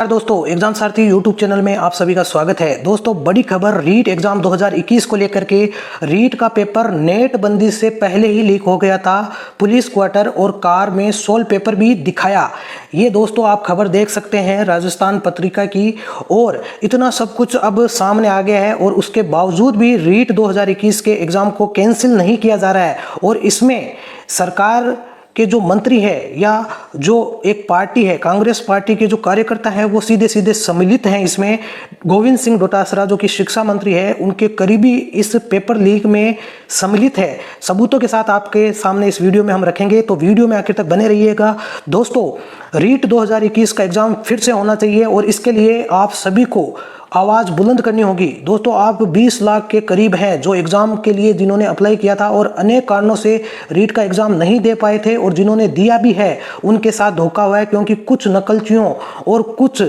दोस्तों, एग्जाम सारथी YouTube channel में आप सभी का स्वागत है। दोस्तों, बड़ी खबर रीट एग्जाम 2021 को लेकर के। रीट का पेपर नेट बंदी से पहले ही लीक हो गया था। पुलिस क्वार्टर और कार में सोल पेपर भी दिखाया। ये दोस्तों आप खबर देख सकते हैं राजस्थान पत्रिका की। और इतना सब कुछ अब सामने आ गया है और उसके बावजूद भी रीट 2021 के एग्जाम को कैंसिल नहीं किया जा रहा है। और इसमें सरकार के जो मंत्री है या जो एक पार्टी है, कांग्रेस पार्टी के जो कार्यकर्ता है, वो सीधे सीधे सम्मिलित हैं इसमें। गोविंद सिंह डोटासरा जो कि शिक्षा मंत्री है, उनके करीबी इस पेपर लीक में सम्मिलित है। सबूतों के साथ आपके सामने इस वीडियो में हम रखेंगे, तो वीडियो में आखिर तक बने रहिएगा। दोस्तों, रीट 2021 का एग्जाम फिर से होना चाहिए और इसके लिए आप सभी को आवाज़ बुलंद करनी होगी। दोस्तों, आप 20 लाख के करीब हैं जो एग्ज़ाम के लिए जिन्होंने अप्लाई किया था और अनेक कारणों से रीट का एग्ज़ाम नहीं दे पाए थे, और जिन्होंने दिया भी है उनके साथ धोखा हुआ है, क्योंकि कुछ नकलचियों और कुछ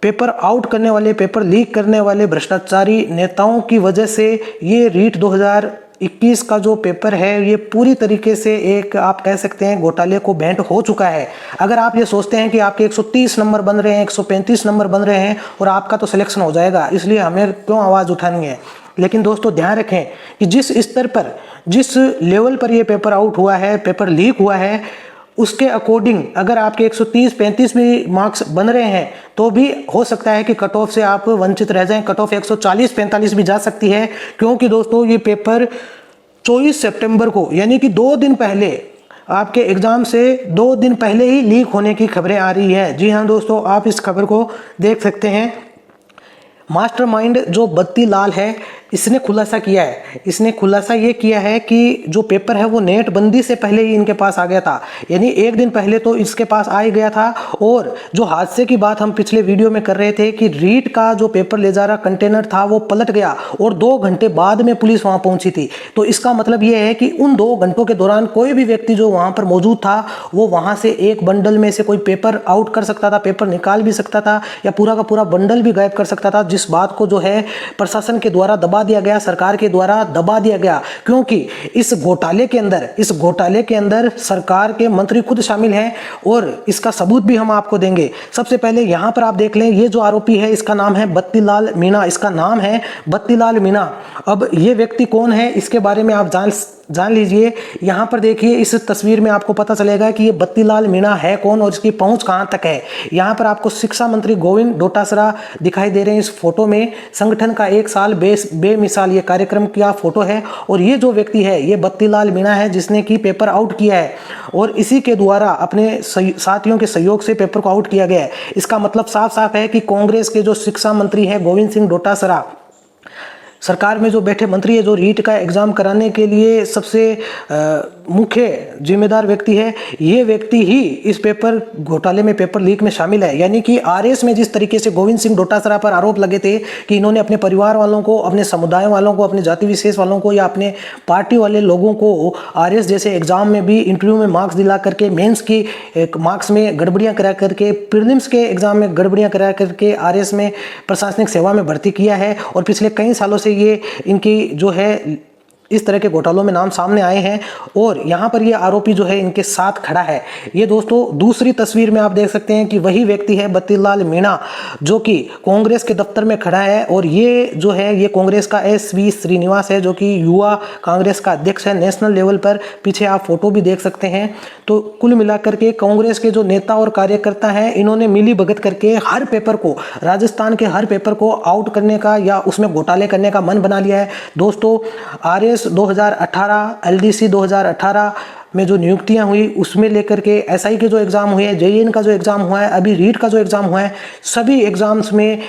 पेपर आउट करने वाले, पेपर लीक करने वाले भ्रष्टाचारी नेताओं की वजह से ये रीट 2021 का जो पेपर है ये पूरी तरीके से एक आप कह सकते हैं घोटाले को भेंट हो चुका है। अगर आप ये सोचते हैं कि आपके 130 नंबर बन रहे हैं, 135 नंबर बन रहे हैं और आपका तो सिलेक्शन हो जाएगा, इसलिए हमें क्यों आवाज़ उठानी है। लेकिन दोस्तों ध्यान रखें कि जिस स्तर पर, जिस लेवल पर ये पेपर आउट हुआ है, पेपर लीक हुआ है, उसके अकॉर्डिंग अगर आपके 130-35 भी मार्क्स बन रहे हैं तो भी हो सकता है कि कट ऑफ से आप वंचित रह जाएं। कट ऑफ 140-45 भी जा सकती है, क्योंकि दोस्तों ये पेपर 24 सितंबर को, यानी कि 2 दिन पहले, आपके एग्जाम से 2 दिन पहले ही लीक होने की खबरें आ रही है। जी हाँ दोस्तों, आप इस खबर को देख सकते हैं। मास्टरमाइंड जो बत्ती लाल है, इसने खुलासा किया है। इसने खुलासा ये किया है कि जो पेपर है वो नेट बंदी से पहले ही इनके पास आ गया था, यानी 1 दिन पहले तो इसके पास आ ही गया था। और जो हादसे की बात हम पिछले वीडियो में कर रहे थे कि रीट का जो पेपर ले जा रहा कंटेनर था वो पलट गया और 2 घंटे बाद में पुलिस वहां पहुंची थी। तो इसका मतलब ये है कि उन 2 घंटों के दौरान कोई भी व्यक्ति जो वहां पर मौजूद था वो वहां से एक बंडल में से कोई पेपर आउट कर सकता था, पेपर निकाल भी सकता था, या पूरा का पूरा बंडल भी गायब कर सकता था। जिस बात को जो है प्रशासन के द्वारा दबा दिया गया, सरकार के द्वारा दबा दिया गया, क्योंकि इस घोटाले के अंदर सरकार के मंत्री खुद शामिल हैं। और इसका सबूत भी हम आपको देंगे। सबसे पहले यहां पर आप देख लें, ये जो आरोपी है इसका नाम है बत्तीलाल मीणा। इसका नाम है बत्तीलाल मीणा। अब ये व्यक्ति कौन है इसके बारे में आप जान लीजिए। यहां पर देखिए, इस तस्वीर में आपको पता चलेगा कि ये बत्तीलाल मीणा है कौन और इसकी पहुंच कहां तक है। यहां पर आपको शिक्षा मंत्री गोविंद डोटासरा दिखाई दे रहे हैं इस फोटो में। संगठन का 1 साल बेमिसाल ये कार्यक्रम का फोटो है। और ये जो व्यक्ति है ये बत्तीलाल मीणा है, जिसने की पेपर आउट किया है और इसी के द्वारा अपने साथियों के सहयोग से पेपर को आउट किया गया है। इसका मतलब साफ साफ है कि कांग्रेस के जो शिक्षा मंत्री हैं गोविंद सिंह डोटासरा, सरकार में जो बैठे मंत्री है, जो रीट का एग्जाम कराने के लिए सबसे मुख्य जिम्मेदार व्यक्ति है, ये व्यक्ति ही इस पेपर घोटाले में, पेपर लीक में शामिल है। यानी कि आरएस में जिस तरीके से गोविंद सिंह डोटासरा पर आरोप लगे थे कि इन्होंने अपने परिवार वालों को, अपने समुदाय वालों को, अपने जाति विशेष वालों को या अपने पार्टी वाले लोगों को आरएस जैसे एग्जाम में भी इंटरव्यू में मार्क्स दिला करके, मेंस की मार्क्स में गड़बड़ियां करा करके, प्रीलिम्स के एग्जाम में गड़बड़ियां करा करके आरएस में प्रशासनिक सेवा में भर्ती किया है। और पिछले कई सालों से ये इनकी जो है इस तरह के घोटालों में नाम सामने आए हैं। और यहाँ पर ये आरोपी जो है इनके साथ खड़ा है। ये दोस्तों दूसरी तस्वीर में आप देख सकते हैं कि वही व्यक्ति है बत्तीलाल मीणा, जो कि कांग्रेस के दफ्तर में खड़ा है। और ये जो है ये कांग्रेस का SV श्रीनिवास है, जो कि युवा कांग्रेस का अध्यक्ष है नेशनल लेवल पर। पीछे आप फोटो भी देख सकते हैं। तो कुल मिलाकर के कांग्रेस के जो नेता और कार्यकर्ता हैं, इन्होंने मिली भगत करके हर पेपर को, राजस्थान के हर पेपर को आउट करने का या उसमें घोटाले करने का मन बना लिया है। दोस्तों, RS 2018, LDC 2018 में जो नियुक्तियां हुई उसमें लेकर के SI के जो एग्जाम हुए, JEN का जो एग्जाम हुआ है, अभी रीट का जो एग्जाम हुआ है, सभी एग्जाम्स में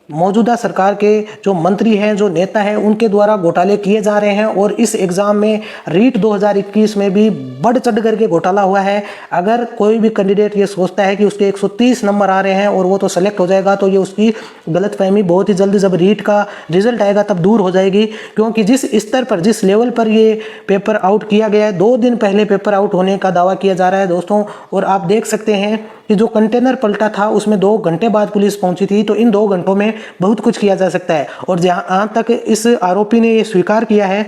मौजूदा सरकार के जो मंत्री हैं, जो नेता हैं, उनके द्वारा घोटाले किए जा रहे हैं। और इस एग्जाम में रीट 2021 में भी बढ़ चढ़ करके घोटाला हुआ है। अगर कोई भी कैंडिडेट ये सोचता है कि उसके 130 नंबर आ रहे हैं और वो तो सेलेक्ट हो जाएगा, तो ये उसकी गलतफहमी बहुत ही जल्दी जब रीट का रिजल्ट आएगा तब दूर हो जाएगी। क्योंकि जिस स्तर पर, जिस लेवल पर ये पेपर आउट किया गया है, 2 दिन पहले पेपर आउट होने का दावा किया जा रहा है दोस्तों। और आप देख सकते हैं कि जो कंटेनर पलटा था उसमें 2 घंटे बाद पुलिस पहुंची थी। तो इन 2 घंटों में बहुत कुछ किया जा सकता है। और जहां तक इस आरोपी ने ये स्वीकार किया है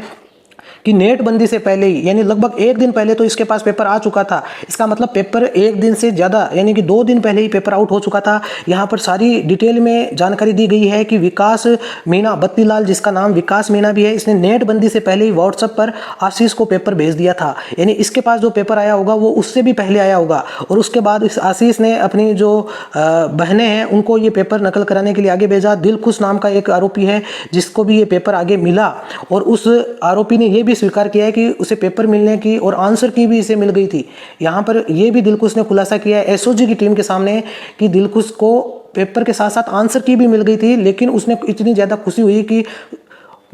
कि नेट बंदी से पहले ही, यानी लगभग एक दिन पहले तो इसके पास पेपर आ चुका था। इसका मतलब पेपर एक दिन से ज़्यादा यानी कि 2 दिन पहले ही पेपर आउट हो चुका था। यहाँ पर सारी डिटेल में जानकारी दी गई है कि विकास मीणा, बत्तीलाल जिसका नाम विकास मीणा भी है, इसने नेट बंदी से पहले ही व्हाट्सएप पर आशीष को पेपर भेज दिया था। यानी इसके पास जो पेपर आया होगा वो उससे भी पहले आया होगा और उसके बाद इस आशीष ने अपनी जो बहनें हैं उनको ये पेपर नकल कराने के लिए आगे भेजा। दिलखुश नाम का एक आरोपी है जिसको भी ये पेपर आगे मिला और उस आरोपी ने यह भी स्वीकार किया है कि उसे पेपर मिलने की और आंसर की भी इसे मिल गई थी। यहाँ पर यह भी दिलखुश ने खुलासा किया है एसओजी की टीम के सामने कि दिलखुश को पेपर के साथ साथ आंसर की भी मिल गई थी, लेकिन उसने इतनी ज़्यादा खुशी हुई कि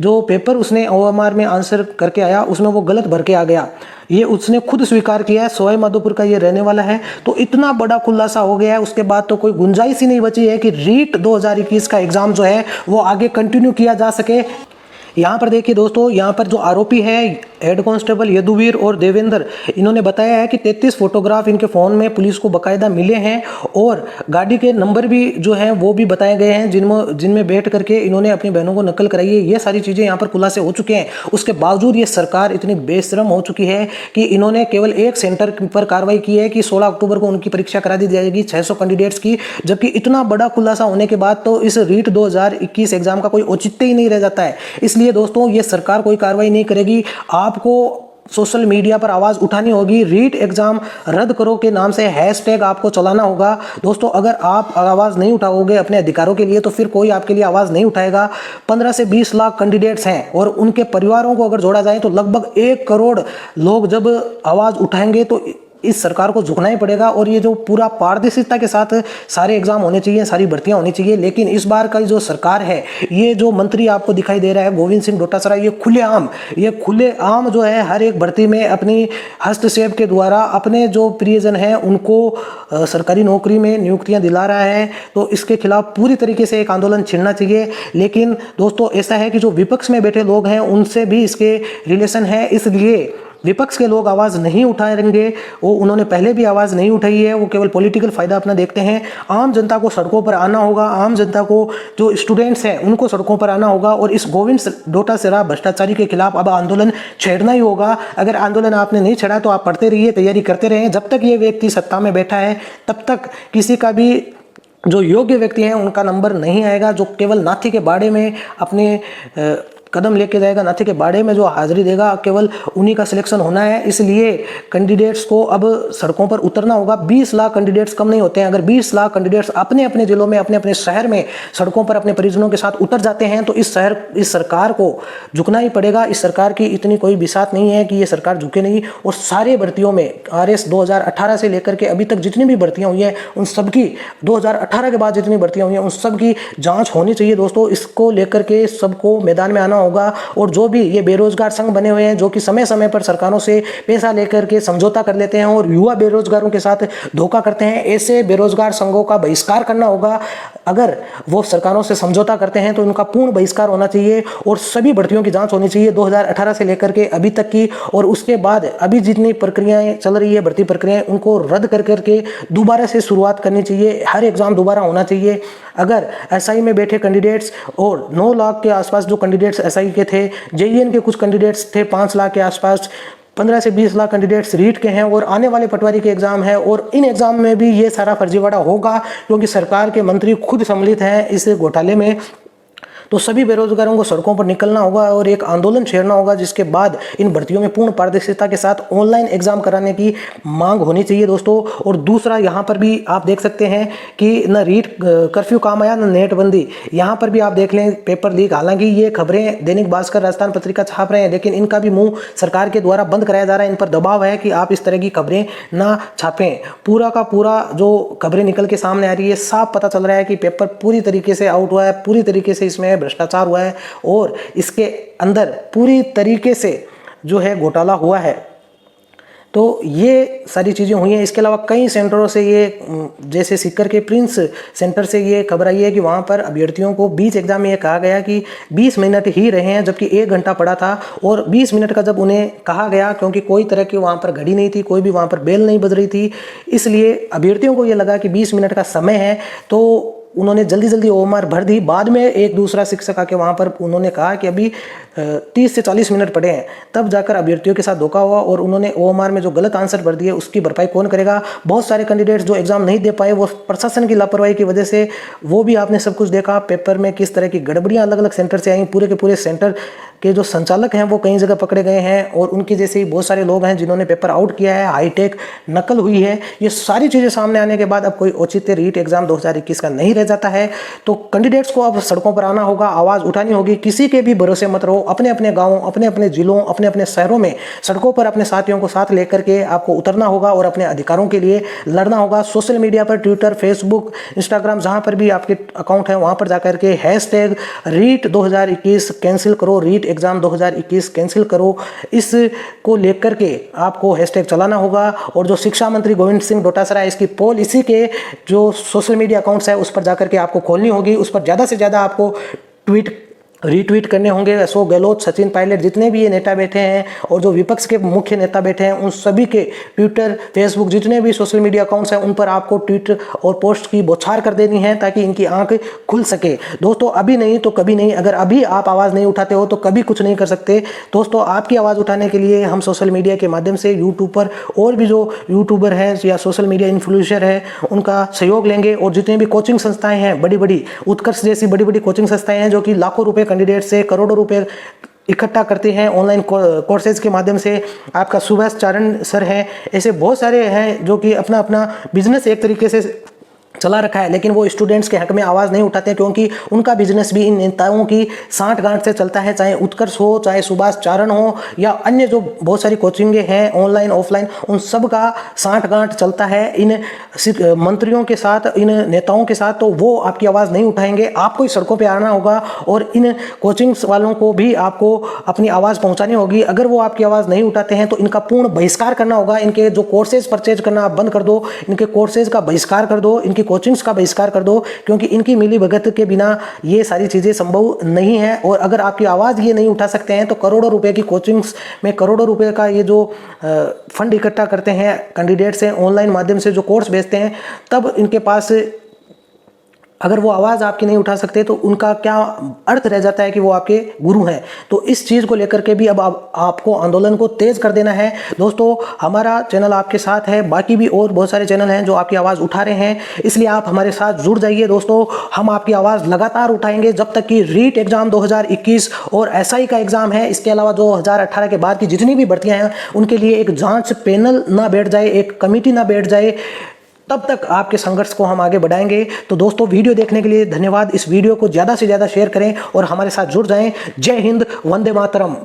जो पेपर उसने ओएमआर में आंसर करके आया उसमें वो गलत भर के आ गया। ये उसने खुद स्वीकार किया है। सवाई माधोपुर का ये रहने वाला है। तो इतना बड़ा खुलासा हो गया है, उसके बाद तो कोई गुंजाइश ही नहीं बची है कि रीट 2021 का एग्जाम जो है वो आगे कंटिन्यू किया जा सके। यहाँ पर देखिए दोस्तों, यहाँ पर जो आरोपी है हेड कांस्टेबल यदुवीर और देवेंद्र, इन्होंने बताया है कि 33 फोटोग्राफ इनके फ़ोन में पुलिस को बाकायदा मिले हैं और गाड़ी के नंबर भी जो हैं वो भी बताए गए हैं जिनमें बैठ करके इन्होंने अपनी बहनों को नकल कराई है। ये सारी चीज़ें यहाँ पर खुलासे हो चुके हैं। उसके बावजूद ये सरकार इतनी बेशरम हो चुकी है कि इन्होंने केवल एक सेंटर पर कार्रवाई की है कि 16 अक्टूबर को उनकी परीक्षा करा दी जाएगी 600 कैंडिडेट्स की, जबकि इतना बड़ा खुलासा होने के बाद तो इस रीट 2021 एग्जाम का कोई औचित्य ही नहीं रह जाता है। इसलिए दोस्तों ये सरकार कोई कार्रवाई नहीं करेगी। आपको सोशल मीडिया पर आवाज उठानी होगी, रीट एग्जाम रद्द करो के नाम से हैशटैग आपको चलाना होगा। दोस्तों अगर आप आवाज नहीं उठाओगे अपने अधिकारों के लिए तो फिर कोई आपके लिए आवाज नहीं उठाएगा। 15 से 20 लाख कैंडिडेट्स हैं और उनके परिवारों को अगर जोड़ा जाए तो लगभग 1 करोड़ लोग जब आवाज उठाएंगे तो इस सरकार को झुकना ही पड़ेगा। और ये जो पूरा पारदर्शिता के साथ सारे एग्जाम होने चाहिए, सारी भर्तियां होनी चाहिए। लेकिन इस बार का जो सरकार है, ये जो मंत्री आपको दिखाई दे रहा है गोविंद सिंह डोटासरा, ये खुलेआम जो है हर एक भर्ती में अपनी हस्तक्षेप के द्वारा अपने जो प्रियजन हैं उनको सरकारी नौकरी में नियुक्तियां दिला रहा है। तो इसके खिलाफ पूरी तरीके से एक आंदोलन छिड़ना चाहिए। लेकिन दोस्तों ऐसा है कि जो विपक्ष में बैठे लोग हैं उनसे भी इसके रिलेशन है, इसलिए विपक्ष के लोग आवाज़ नहीं उठाएंगे। वो उन्होंने पहले भी आवाज़ नहीं उठाई है, वो केवल पॉलिटिकल फ़ायदा अपना देखते हैं। आम जनता को सड़कों पर आना होगा, आम जनता को जो स्टूडेंट्स हैं उनको सड़कों पर आना होगा और इस गोविंद डोटासरा भ्रष्टाचारी के खिलाफ अब आंदोलन छेड़ना ही होगा। अगर आंदोलन आपने नहीं छेड़ा तो आप पढ़ते रहिए, तैयारी करते रहें। जब तक ये व्यक्ति सत्ता में बैठा है तब तक किसी का भी जो योग्य व्यक्ति हैं उनका नंबर नहीं आएगा। जो केवल नाथी के बाड़े में अपने कदम लेके जाएगा, नाथी के बाड़े में जो हाजिरी देगा, केवल उन्हीं का सिलेक्शन होना है। इसलिए कैंडिडेट्स को अब सड़कों पर उतरना होगा। 20 लाख कैंडिडेट्स कम नहीं होते हैं। अगर 20 लाख कैंडिडेट्स अपने अपने जिलों में, अपने अपने शहर में सड़कों पर अपने परिजनों के साथ उतर जाते हैं तो इस सरकार को झुकना ही पड़ेगा। इस सरकार की इतनी कोई बिसात नहीं है कि ये सरकार झुके नहीं। और सारे भर्तियों में RS 2018 से लेकर के अभी तक जितनी भी भर्तियां हुई हैं उन सबकी, 2018 के बाद जितनी भर्तियां हुई हैं उन सब की जाँच होनी चाहिए दोस्तों। इसको लेकर के सबको मैदान में आना होगा। और जो भी ये बेरोजगार संघ बने हुए हैं जो कि समय समय पर सरकारों से पैसा लेकर के समझौता कर लेते हैं और युवा बेरोजगारों के साथ धोखा करते हैं, ऐसे बेरोजगार संघों का बहिष्कार करना होगा। अगर वो सरकारों से समझौता करते हैं तो उनका पूर्ण बहिष्कार होना चाहिए और सभी भर्तियों की जांच होनी चाहिए 2018 से लेकर के अभी तक की। और उसके बाद अभी जितनी प्रक्रियाएं चल रही है, भर्ती प्रक्रियाएं, उनको रद्द कर करके दोबारा से शुरुआत करनी चाहिए। हर एग्जाम दोबारा होना चाहिए। अगर SI में बैठे कैंडिडेट्स और 9 लाख के आसपास जो कैंडिडेट्स SI के थे, JEN के कुछ कैंडिडेट्स थे 5 लाख के आसपास, 15 से 20 लाख कैंडिडेट्स रीट के हैं और आने वाले पटवारी के एग्जाम है और इन एग्जाम में भी ये सारा फर्जीवाड़ा होगा क्योंकि सरकार के मंत्री खुद सम्मिलित हैं इस घोटाले में। तो सभी बेरोजगारों को सड़कों पर निकलना होगा और एक आंदोलन छेड़ना होगा, जिसके बाद इन भर्तियों में पूर्ण पारदर्शिता के साथ ऑनलाइन एग्जाम कराने की मांग होनी चाहिए दोस्तों। और दूसरा, यहाँ पर भी आप देख सकते हैं कि न रीट कर्फ्यू काम आया न नेट बंदी। यहाँ पर भी आप देख लें पेपर लीक। हालांकि ये खबरें दैनिक भास्कर, राजस्थान पत्रिका छाप रहे हैं, लेकिन इनका भी मुंह सरकार के द्वारा बंद कराया जा रहा है। इन पर दबाव है कि आप इस तरह की खबरें ना छापें। पूरा का पूरा जो खबरें निकल के सामने आ रही है, साफ पता चल रहा है कि पेपर पूरी तरीके से आउट हुआ है, पूरी तरीके से इसमें भ्रष्टाचार हुआ है और इसके अंदर पूरी तरीके से जो है घोटाला हुआ है। तो ये सारी चीज़ें हुई हैं। इसके अलावा कई सेंटरों से ये, जैसे सीकर के प्रिंस सेंटर से ये खबर आई है कि वहाँ पर अभ्यर्थियों को बीच एग्जाम में ये कहा गया कि 20 मिनट ही रहे हैं, जबकि 1 घंटा पड़ा था। और 20 मिनट का जब उन्हें कहा गया, क्योंकि कोई तरह की वहाँ पर घड़ी नहीं थी, कोई भी वहाँ पर बेल नहीं बज रही थी, इसलिए अभ्यर्थियों को ये लगा कि 20 मिनट का समय है। तो उन्होंने जल्दी जल्दी ओएमआर भर दी। बाद में एक दूसरा शिक्षक आके वहाँ पर उन्होंने कहा कि अभी 30 से 40 मिनट पड़े हैं, तब जाकर अभ्यर्थियों के साथ धोखा हुआ और उन्होंने ओएमआर में जो गलत आंसर भर दिए उसकी भरपाई कौन करेगा। बहुत सारे कैंडिडेट्स जो एग्जाम नहीं दे पाए वो प्रशासन की लापरवाही की वजह से, वो भी आपने सब कुछ देखा पेपर में किस तरह की गड़बड़ियाँ अलग अलग सेंटर से आई। पूरे के पूरे सेंटर के जो संचालक हैं वो कई जगह पकड़े गए हैं और उनकी जैसे ही बहुत सारे लोग हैं जिन्होंने पेपर आउट किया है, हाईटेक नकल हुई है। ये सारी चीज़ें सामने आने के बाद अब कोई औचित्य रीट एग्जाम 2021 का नहीं रह जाता है। तो कैंडिडेट्स को अब सड़कों पर आना होगा, आवाज़ उठानी होगी। किसी के भी भरोसे मत रहो। अपने अपने गाँवों, अपने अपने जिलों, अपने अपने शहरों में सड़कों पर अपने साथियों को साथ लेकर के आपको उतरना होगा और अपने अधिकारों के लिए लड़ना होगा। सोशल मीडिया पर ट्विटर, फेसबुक, इंस्टाग्राम, जहाँ पर भी आपके अकाउंट है वहाँ पर जाकर के हैशटैग रीट 2021 कैंसिल करो, रीट एग्जाम 2021 कैंसिल करो, इसको लेकर के आपको हैशटैग चलाना होगा। और जो शिक्षा मंत्री गोविंद सिंह डोटासरा है, इसकी पोल इसी के जो सोशल मीडिया अकाउंट्स है उस पर जाकर के आपको खोलनी होगी। उस पर ज़्यादा से ज़्यादा आपको ट्वीट रीट्वीट करने होंगे। अशोक गहलोत, सचिन पायलट, जितने भी ये नेता बैठे हैं और जो विपक्ष के मुख्य नेता बैठे हैं, उन सभी के ट्विटर, फेसबुक, जितने भी सोशल मीडिया अकाउंट्स हैं उन पर आपको ट्वीट और पोस्ट की बौछार कर देनी है ताकि इनकी आंख खुल सके। दोस्तों अभी नहीं तो कभी नहीं, अगर अभी आप आवाज़ नहीं उठाते हो तो कभी कुछ नहीं कर सकते। दोस्तों आपकी आवाज़ उठाने के लिए हम सोशल मीडिया के माध्यम से यूट्यूब पर और भी जो यूट्यूबर हैं या सोशल मीडिया इन्फ्लुएंसर है उनका सहयोग लेंगे। और जितने भी कोचिंग संस्थाएं हैं, बड़ी बड़ी उत्कर्ष जैसी बड़ी बड़ी कोचिंग संस्थाएं हैं जो कि लाखों रुपए कैंडिडेट से, करोड़ों रुपए इकट्ठा करते हैं ऑनलाइन कोर्सेज के माध्यम से। आपका सुभाष चारण सर हैं, ऐसे बहुत सारे हैं जो कि अपना अपना बिजनेस एक तरीके से चला रखा है, लेकिन वो स्टूडेंट्स के हक में आवाज़ नहीं उठाते क्योंकि उनका बिजनेस भी इन नेताओं की सांठ गांठ से चलता है। चाहे उत्कर्ष हो, चाहे सुभाष चारण हो या अन्य जो बहुत सारी कोचिंगें हैं ऑनलाइन ऑफलाइन, उन सब का सांठ गांठ चलता है इन मंत्रियों के साथ, इन नेताओं के साथ। तो वो आपकी आवाज़ नहीं उठाएंगे। आपको इस सड़कों पर आना होगा और इन कोचिंग्स वालों को भी आपको अपनी आवाज़ पहुँचानी होगी। अगर वो आपकी आवाज़ नहीं उठाते हैं तो इनका पूर्ण बहिष्कार करना होगा। इनके जो कोर्सेज परचेज करना आप बंद कर दो, इनके कोर्सेज का बहिष्कार कर दो, इनकी कोचिंग्स का बहिष्कार कर दो, क्योंकि इनकी मिली भगत के बिना ये सारी चीज़ें संभव नहीं है। और अगर आपकी आवाज़ ये नहीं उठा सकते हैं तो करोड़ों रुपए की कोचिंग्स में करोड़ों रुपए का ये जो फंड इकट्ठा करते हैं कैंडिडेट्स हैं ऑनलाइन माध्यम से जो कोर्स भेजते हैं, तब इनके पास अगर वो आवाज़ आपकी नहीं उठा सकते तो उनका क्या अर्थ रह जाता है कि वो आपके गुरु हैं। तो इस चीज़ को लेकर के भी अब आपको आंदोलन को तेज़ कर देना है। दोस्तों हमारा चैनल आपके साथ है, बाकी भी और बहुत सारे चैनल हैं जो आपकी आवाज़ उठा रहे हैं, इसलिए आप हमारे साथ जुड़ जाइए। दोस्तों हम आपकी आवाज़ लगातार उठाएंगे जब तक कि रीट एग्ज़ाम 2021 और एसआई का एग्ज़ाम है, इसके अलावा 2018 के बाद की जितनी भी भर्तियाँ हैं उनके लिए एक जाँच पैनल ना बैठ जाए, एक कमेटी ना बैठ जाए, तब तक आपके संघर्ष को हम आगे बढ़ाएंगे। तो दोस्तों वीडियो देखने के लिए धन्यवाद। इस वीडियो को ज़्यादा से ज़्यादा शेयर करें और हमारे साथ जुड़ जाएं। जय हिंद, वंदे मातरम।